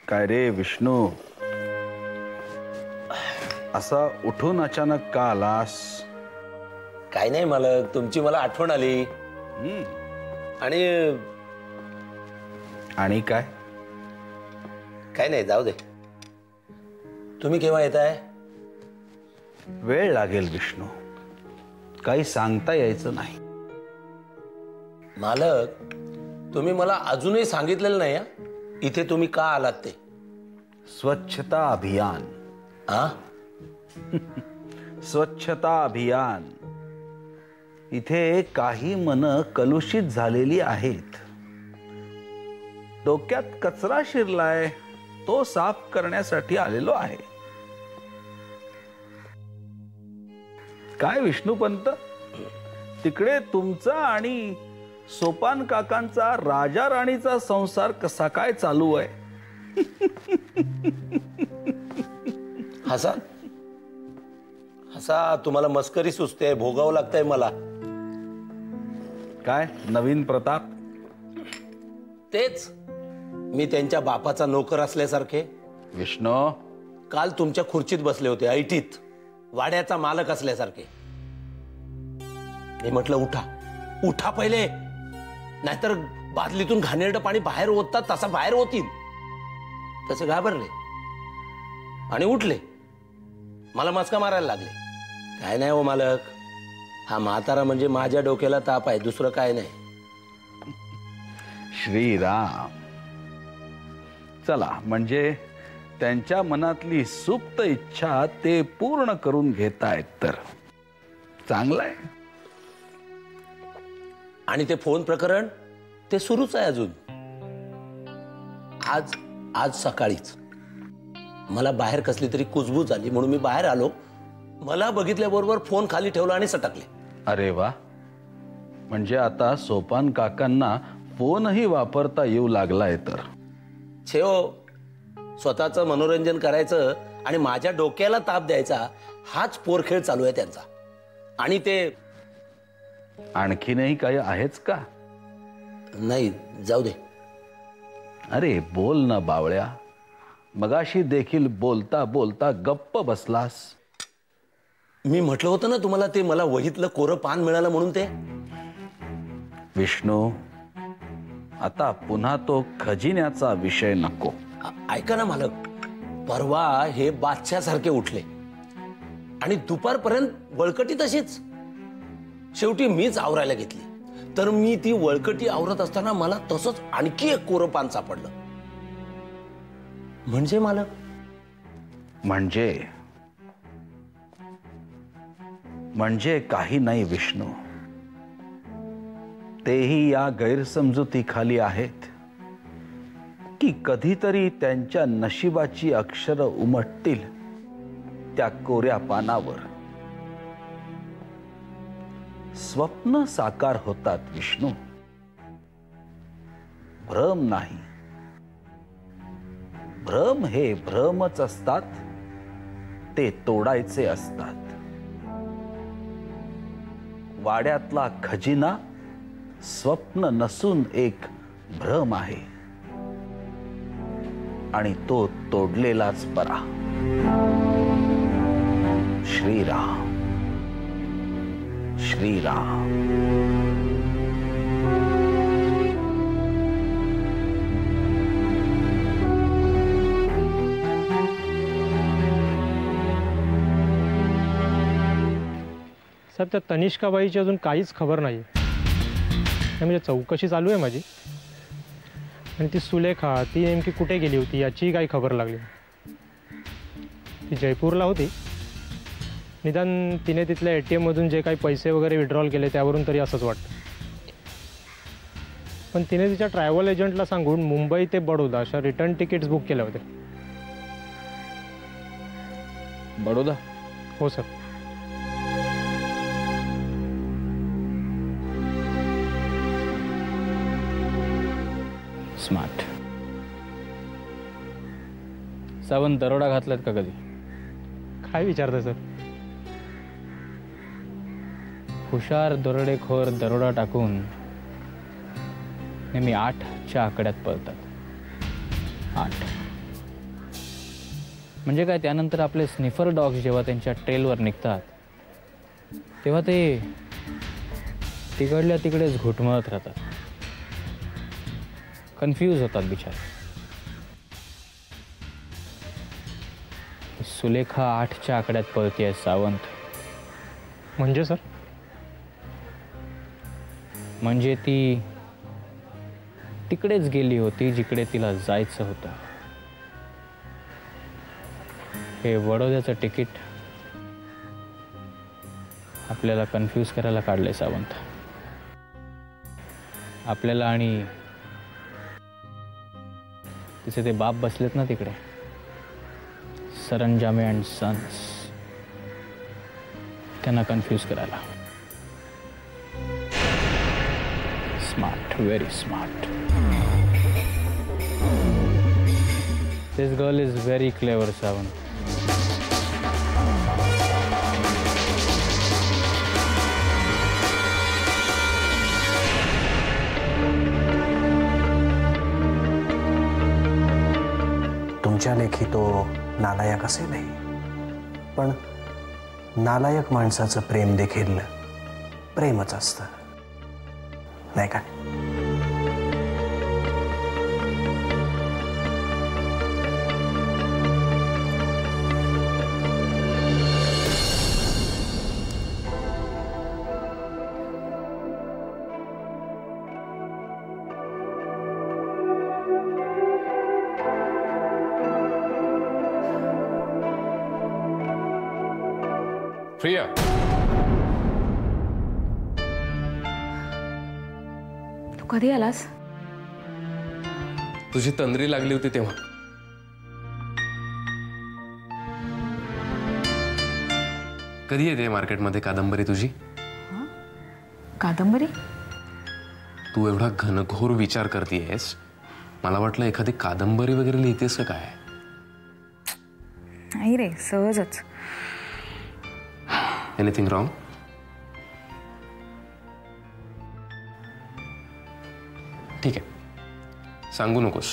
काय रे विष्णू, असा उठून अचानक का आलास? काय नाही मालक, तुमची मला आठवण आली. आणि काय? काय नाही, जाऊ दे. तुम्ही केव्हा येताय? वेळ लागेल विष्णू, काही सांगता यायचं नाही. मालक, तुम्ही मला अजूनही सांगितलेलं नाही इथे तुम्ही का आलात ते. स्वच्छता अभियान. स्वच्छता अभियान. इथे काही मन कलुषित झालेली आहेत. डोक्यात कचरा शिरलाय, तो साफ करण्यासाठी आलेलो आहे. काय विष्णुपंत, तिकडे तुमचा आणि सोपान काकांचा राजा राणीचा संसार कसा काय चालू आहे? हसा हसा, तुम्हाला मस्करी सुचते, भोगावं लागतंय मला. काय नवीन प्रताप? तेच, मी त्यांच्या बापाचा नोकर असल्यासारखे. विष्णू, काल तुमच्या खुर्चीत बसले होते ऐटीत, वाड्याचा मालक असल्यासारखे. मी म्हटलं उठा उठा पहिले, नाहीतर बादलीतून घाणेरडं पाणी बाहेर ओततात तसा बाहेर होतील. तसे घाबरले आणि उठले, मला मस्का मारायला लागले. काय नाही हो मालक, हा म्हातारा म्हणजे माझ्या डोक्याला ताप आहे, दुसरं काय नाही. श्रीराम. चला, म्हणजे त्यांच्या मनातली सुप्त इच्छा ते पूर्ण करून घेतायत तर चांगलं आहे. आणि ते फोन प्रकरण ते सुरूच आहे अजून. आज सकाळीच मला बाहेर कसली तरी कुजबूज आली म्हणून मी बाहेर आलो. मला बघितल्याबरोबर फोन खाली ठेवला आणि सटकले. अरे वा, म्हणजे आता सोपान काकांना फोनही वापरता येऊ लागलाय तर. छे हो, स्वतःचं मनोरंजन करायचं आणि माझ्या डोक्याला ताप द्यायचा, हाच पोरखेळ चालू आहे त्यांचा. आणि ते आणखीनही काही आहेच का? नाही, जाऊ दे. अरे बोल ना बावळ्या, मगाशी देखील बोलता बोलता गप्प बसलास. मी म्हटलं होतं ना तुम्हाला, ते मला वहीतलं कोरं पान मिळालं म्हणून. ते विष्णू, आता पुन्हा तो खजिन्याचा विषय नको. ऐका ना मालक, परवा हे बादशासारखे उठले आणि दुपारपर्यंत बळकटी तशीच. शेवटी मीच आवरायला घेतली, तर मी ती वळकटी आवरत असताना मला तसंच आणखी एक कोरं पान सापडलं. म्हणजे मालक, म्हणजे काही नाही विष्णू, तेही या गैरसमजुतीखाली आहेत की कधीतरी त्यांच्या नशिबाची अक्षरं उमटतील त्या कोऱ्या पानावर. स्वप्न साकार होतात विष्णू, भ्रम नाही. भ्रम हे भ्रमच असतात, ते तोडायचे असतात. वाड्यातला खजिना स्वप्न नसून एक भ्रम आहे आणि तो तोडलेलाच बरा. श्रीराम श्रीराम. साहेब, त्या तनिष्काबाईची अजून काहीच खबर नाही. म्हणजे चौकशी चालू आहे माझी. आणि ती सुलेखा, ती नेमकी कुठे गेली होती याची काही खबर लागली. ती जयपूरला होती. निदान तिने तिथल्या ATM मधून जे काही पैसे वगैरे विड्रॉल केले त्यावरून तरी असंच वाटतं. पण तिने तिच्या ट्रॅव्हल एजंटला सांगून मुंबई ते बडोदा अशा रिटर्न तिकीट्स बुक केल्या होत्या. बडोदा? हो सर. स्मार्ट. सावंत दरोडा घातलात का कधी? काय विचारता सर? हुशार दरोडेखोर दरोडा टाकून नेहमी 8च्या आकड्यात पळतात. 8. म्हणजे काय, त्यानंतर आपले स्निफर डॉग्स जेव्हा त्यांच्या ट्रेलवर निघतात तेव्हा ते तिकडल्या तिकडेच घुटमळत राहतात, कन्फ्यूज होतात बिचारे. सुलेखा 8च्या आकड्यात पळतेय सावंत. म्हणजे सर? म्हणजे ती तिकडेच गेली होती जिकडे तिला जायचं होतं. हे बडोद्याचं तिकीट आपल्याला कन्फ्यूज करायला काढलंय सावंत. आपल्याला आणि तिचे ते बाप बसलेत ना तिकडे, सरंजामे अँड सन्स, त्यांना कन्फ्यूज करायला. Smart, very smart. This girl is very clever Sawant. तुमच्या लेखी तो नालायक असेलही, पण नालायक माणसाचं प्रेम देखील प्रेमच असतं, नाही का? प्रिया, तू कधी आलास? तुझी तंद्री लागली होती तेव्हा. कधी येते मार्केटमध्ये कादंबरी तुझी? कादंबरी? तू एवढा घनघोर विचार करतेयस, मला वाटलं एखादी कादंबरी वगैरे लिहितेस का काय? नाही रे, सहजच. Anything wrong? ठीक आहे, सांगू नकोस,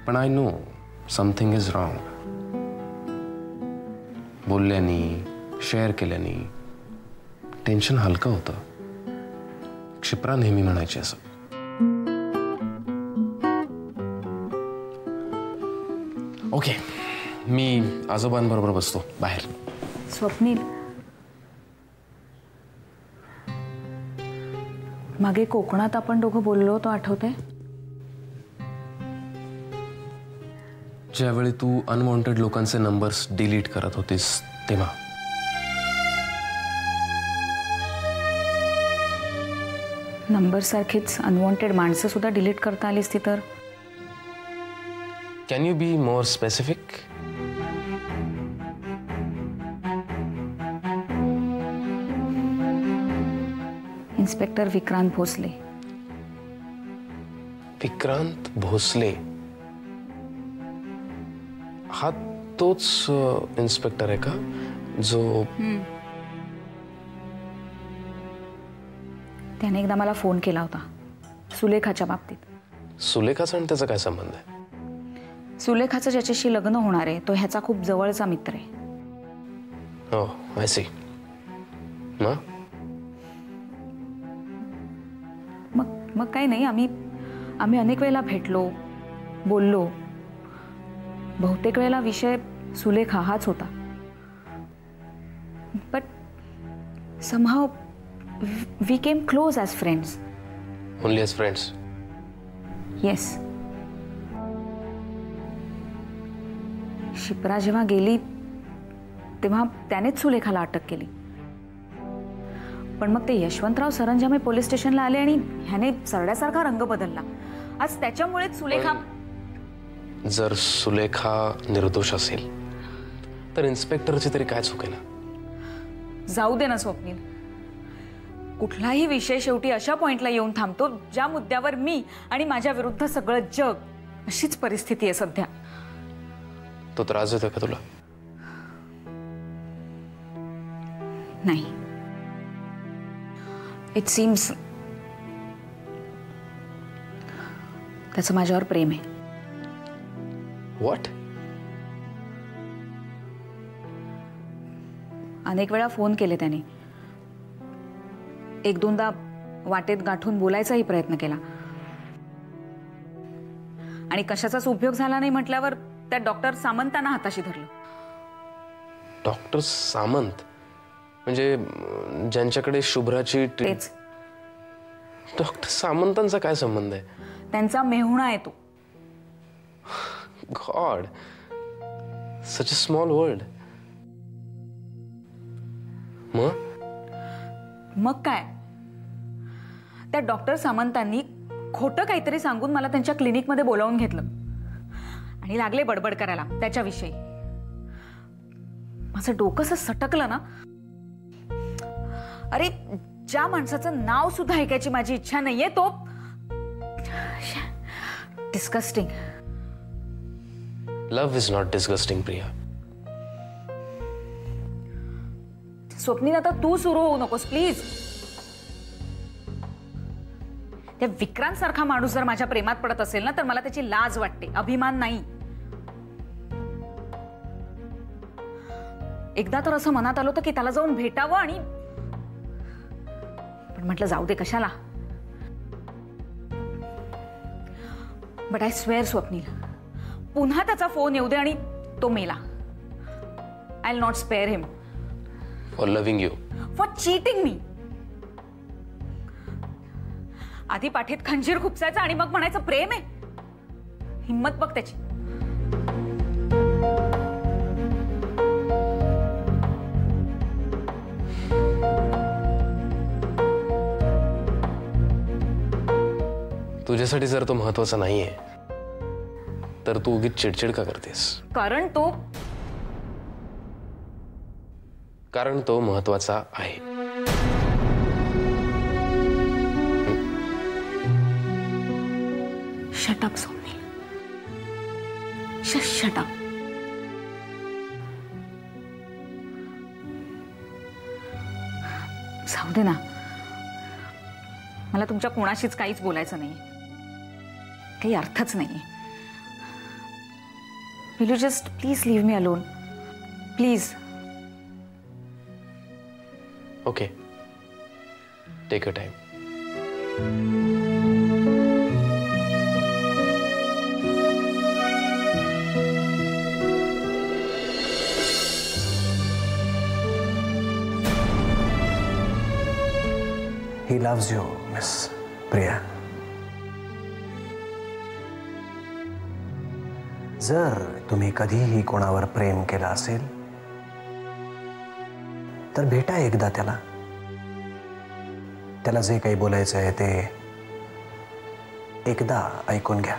पण I know something is wrong. बोलल्यानी, शेअर केल्यानी टेन्शन हलकं होतं. क्षिप्रा नेहमी म्हणायची असं. ओके, मी आजोबांबरोबर बसतो बाहेर. स्वप्नील, मागे कोकणात आपण दोघं बोललो होतो, आठवतंय? ज्यावेळी तू अनवॉन्टेड लोकांचे नंबर्स डिलीट करत होतीस तेव्हा. नंबर सारखीच अनवॉन्टेड माणसं सुद्धा डिलीट करता आलीस ती तर. Can you be more specific? Inspector Vikrant Bhosale. Vikrant Bhosale हा तोच इन्स्पेक्टर आहे का जो? त्याने एकदा मला फोन केला होता सुलेखाच्या बाबतीत. सुलेखाचा आणि त्याचा काय संबंध आहे? सुलेखाचं ज्याच्याशी लग्न होणार आहे तो ह्याचा खूप जवळचा मित्र आहे. ओह, आय सी. मग मग काही नाही, आम्ही अनेक वेळेला भेटलो, बोललो. बहुतेक वेळेला विषय सुलेखा हाच होता. But somehow we came close as friends. Only as friends? Yes. Kshipra जेव्हा गेली तेव्हा त्यानेच सुलेखाला अटक केली. पण मग ते यशवंतराव सरंजामे पोलीस स्टेशनला आले आणि ह्याने सरड्यासारखा रंग बदलला. आज त्याच्यामुळेच सुलेखा. जर सुलेखा निर्दोष असेल तर इन्स्पेक्टरची तरी काय चूक आहे ना? जाऊ दे ना स्वप्नील. कुठलाही विषय शेवटी अशा पॉइंटला येऊन थांबतो ज्या मुद्द्यावर मी आणि माझ्या विरुद्ध सगळं जग. अशीच परिस्थिती आहे सध्या. तो त्रास देतो का तुला? नाही. इट सीम्स त्याचं माझ्यावर प्रेम आहे. व्हॉट? अनेक वेळा फोन केले त्याने. एक दोनदा वाटेत गाठून बोलायचाही प्रयत्न केला आणि कशाचाच उपयोग झाला नाही म्हटल्यावर त्या डॉक्टर सामंतांना हाताशी धरलं. डॉक्टर सामंत म्हणजे ज्यांच्याकडे शुभ्राची तेच. डॉक्टर सामंतांचा काय संबंध आहे? त्यांचा मेहुणा आहे तो. God, such a small world. मग काय, त्या डॉक्टर सामंतांनी खोटं काहीतरी सांगून मला त्यांच्या क्लिनिकमध्ये बोलावून घेतलं आणि लागले बडबड करायला त्याच्याविषयी. माझं डोकं असं सटकलं ना. अरे, ज्या माणसाचं नाव सुद्धा ऐकायची माझी इच्छा नाहीये तो disgusting. Love is not disgusting Priya. Swapnil, आता तू सुरू होऊ नकोस प्लीज. त्या विक्रांत सारखा माणूस जर माझ्या प्रेमात पडत असेल ना तर मला त्याची लाज वाटते, अभिमान नाही. एकदा तर असं मनात आलं होतं की त्याला जाऊन भेटावं आणि पण म्हटलं जाऊ दे कशाला. बट आय स्वेअर स्वप्नील, पुन्हा त्याचा फोन येऊ दे आणि तो मेला. I will not spare him. For loving you. For cheating मी. आधी पाठीत खंजीर खुपसायचा आणि मग म्हणायचं प्रेम आहे. हिम्मत बघ त्याची. तुझ्यासाठी जर तो महत्वाचा नाहीये तर तू उगीच चिडचिड का करतेस? कारण तो महत्वाचा आहे. Shut up Swapnil. Shut up. जाऊ दे ना, मला तुमच्या कोणाशीच काहीच बोलायचं नाही. काही अर्थच नाही. Will you just please leave me alone please. Okay, take your time. He loves you, Miss Priya. जर तुम्ही कधीही कोणावर प्रेम केलं असेल तर भेटा एकदा त्याला. त्याला जे काही बोलायचं आहे ते एकदा ऐकून घ्या.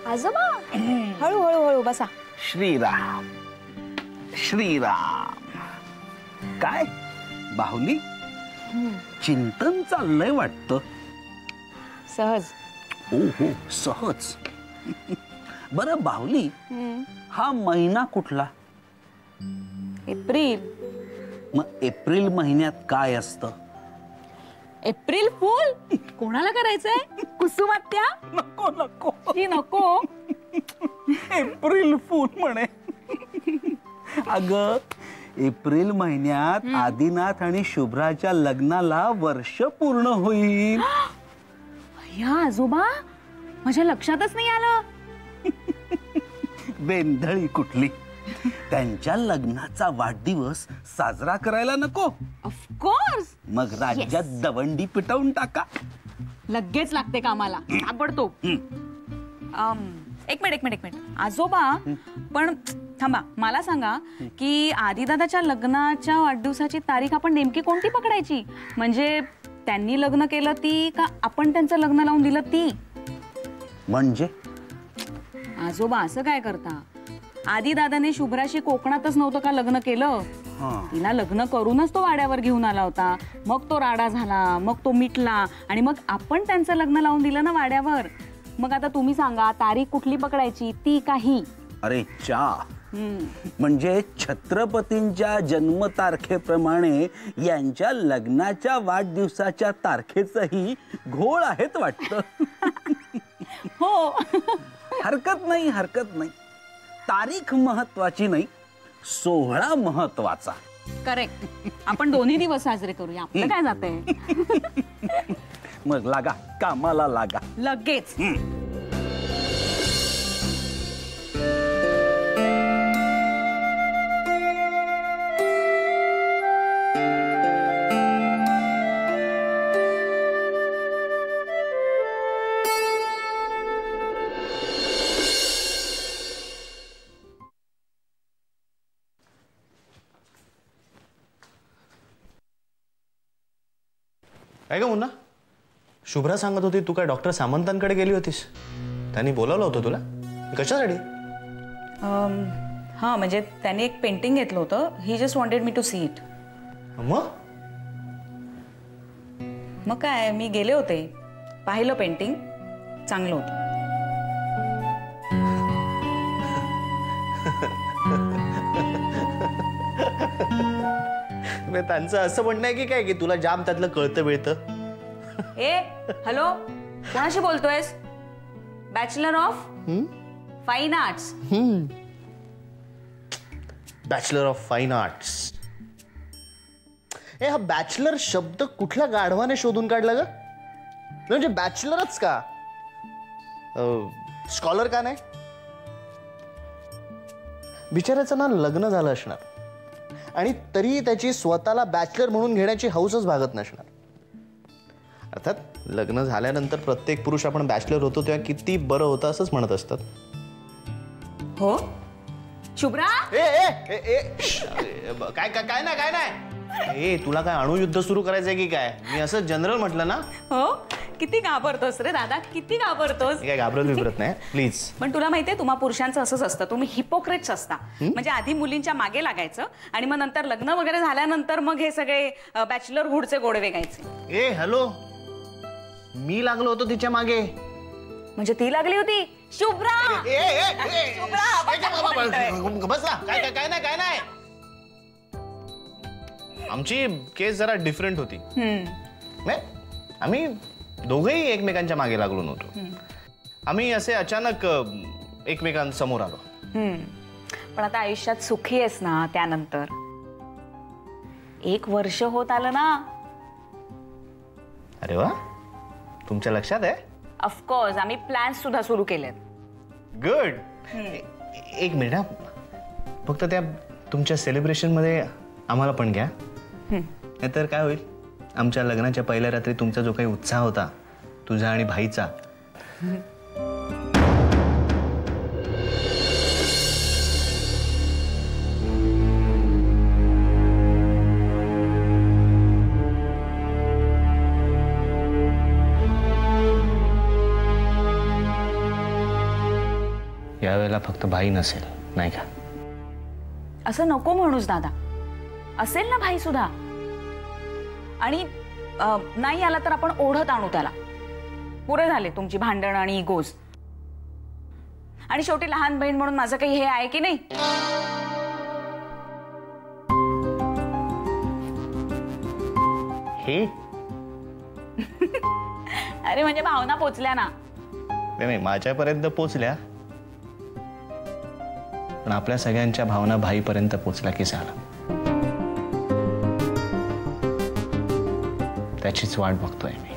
आजोबा, हळू हळू हळू बसा. श्रीराम श्रीराम. काय बाहुली, चिंतन चाललंय वाटतं. सहज. ओ हो, सहज. बरं बाहुली, हा महिना कुठला? एप्रिल. मग एप्रिल महिन्यात काय असतं? एप्रिल फूल. कोणाला करायचंय? कुसुमात्या. नको नको नको. एप्रिल फूल म्हणे. अगं, एप्रिल महिन्यात आदिनाथ आणि शुभ्राच्या लग्नाला वर्ष पूर्ण होईल. या आजोबा, माझ्या लक्षातच नाही आलं. बेंधळी कुठली. त्यांच्या लग्नाचा वाढदिवस साजरा करायला नको? ऑफकोर्स. मग राज्यात दवंडी पिटवून टाका. लगेच लागते कामाला. ताबडतोब. एक मिनिट आजोबा, पण थांबा, मला सांगा की आदिदादाच्या लग्नाच्या वाढदिवसाची तारीख आपण नेमकी कोणती पकडायची? म्हणजे त्यांनी लग्न केलं ती का आपण त्यांचं लग्न लावून दिलं ती? म्हणजे आजोबा असं काय करता? आदिदादाने शुभ्राशी कोकणातच नव्हतं का लग्न केलं? तिला लग्न करूनच तो वाड्यावर घेऊन आला होता. मग तो राडा झाला, मग तो मिटला आणि मग आपण त्यांचं लग्न लावून दिलं ना वाड्यावर. मग आता तुम्ही सांगा तारीख कुठली पकडायची, ती काही? अरे चा, म्हणजे छत्रपतींच्या जन्मतारखेप्रमाणे यांच्या लग्नाच्या वाढदिवसाच्या तारखेचंही घोळ आहेत वाटतं. हो. हरकत नाही, हरकत नाही. तारीख महत्वाची नाही, सोहळा महत्वाचा. करेक्ट. आपण दोन्ही दिवस साजरे करूया. आपलं काय जातंय. मग लागा कामाला, लागा लगेच. काय ग मुन्ना, शुभ्रा सांगत होती तू काय डॉक्टर सामंतांकडे गेली होतीस. त्यांनी बोलावलं होतं तुला, कशासाठी? हां, म्हणजे त्यांनी एक पेंटिंग घेतलं होतं. He just wanted me to see it. मग काय, मी गेले होते, पाहिलं पेंटिंग, चांगलं होतं. त्यांचं असं म्हणणं आहे की काय की तुला जाम त्यातलं कळतं मिळतं. ए हॅलो, कोणाशी बोलतोयस? Bachelor of fine arts. Bachelor of fine arts. हा बॅचलर शब्द कुठल्या गाढवाने शोधून काढला ग? म्हणजे बॅचलरच का, स्कॉलर का नाही? बिचाऱ्याचं ना लग्न झालं असणार आणि तरी त्याची स्वतःला बॅचलर म्हणून घेण्याची हौसच भागत नसणार. अर्थात लग्न झाल्यानंतर प्रत्येक पुरुष आपण बॅचलर होतो तेव्हा किती बरं होतं असंच म्हणत असतात. हो शुभ्रा. काय काय नाही, काय नाही. तुला काय अणुयुद्ध सुरू करायचंय की काय? मी असं जनरल म्हटलं ना. हो, किती घाबरतोस रे दादा, किती घाबरतोस. काय घाबरत नाही प्लीज. पण तुला माहितीये, तुम्हा पुरुषांचं असंच असतं, तुम्ही हिपोक्रेट्स असता. म्हणजे आधी मुलींच्या मागे लागायचं आणि मग नंतर लग्न वगैरे झाल्यानंतर मग हे सगळे बॅचलर हुडचे गोडवे गायचे. हॅलो, मी लागलो होतो तिच्या मागे. म्हणजे ती लागली होती शुभ्रा. बसला. काय नाही. आमची केस जरा डिफरंट होती. आम्ही दोघेही एकमेकांच्या मागे लागलो नव्हतो. आम्ही असे अचानक एकमेकांसमोर आलो. पण आता आयुष्यात सुखी आहेस ना, त्यानंतर 1 वर्ष होत आलं ना. अरे वा, तुमच्या लक्षात आहे. ऑफकोर्स, आम्ही प्लॅन सुद्धा सुरू केलेत. गुड. एक मिनिट हा, फक्त त्या तुमच्या सेलिब्रेशन मध्ये आम्हाला पण घ्या. नाहीतर काय होईल, आमच्या लग्नाच्या पहिल्या रात्री तुमचा जो काही उत्साह होता तुझा आणि भाईचा, यावेळेला फक्त भाई नसेल, नाही का? असं नको म्हणूस दादा, असेल ना भाई सुद्धा. आणि नाही आला तर आपण ओढत आणू त्याला. पुरे झाले तुमची भांडण आणि इगोज. आणि शेवटी लहान बहीण म्हणून माझं काही हे आहे की नाही. हे अरे म्हणजे भावना पोचल्या ना. नाही, माझ्यापर्यंत पोचल्या, पण आपल्या सगळ्यांच्या भावना भाईपर्यंत पोचल्या की झालं. त्याचीच वाट बघतोय मी.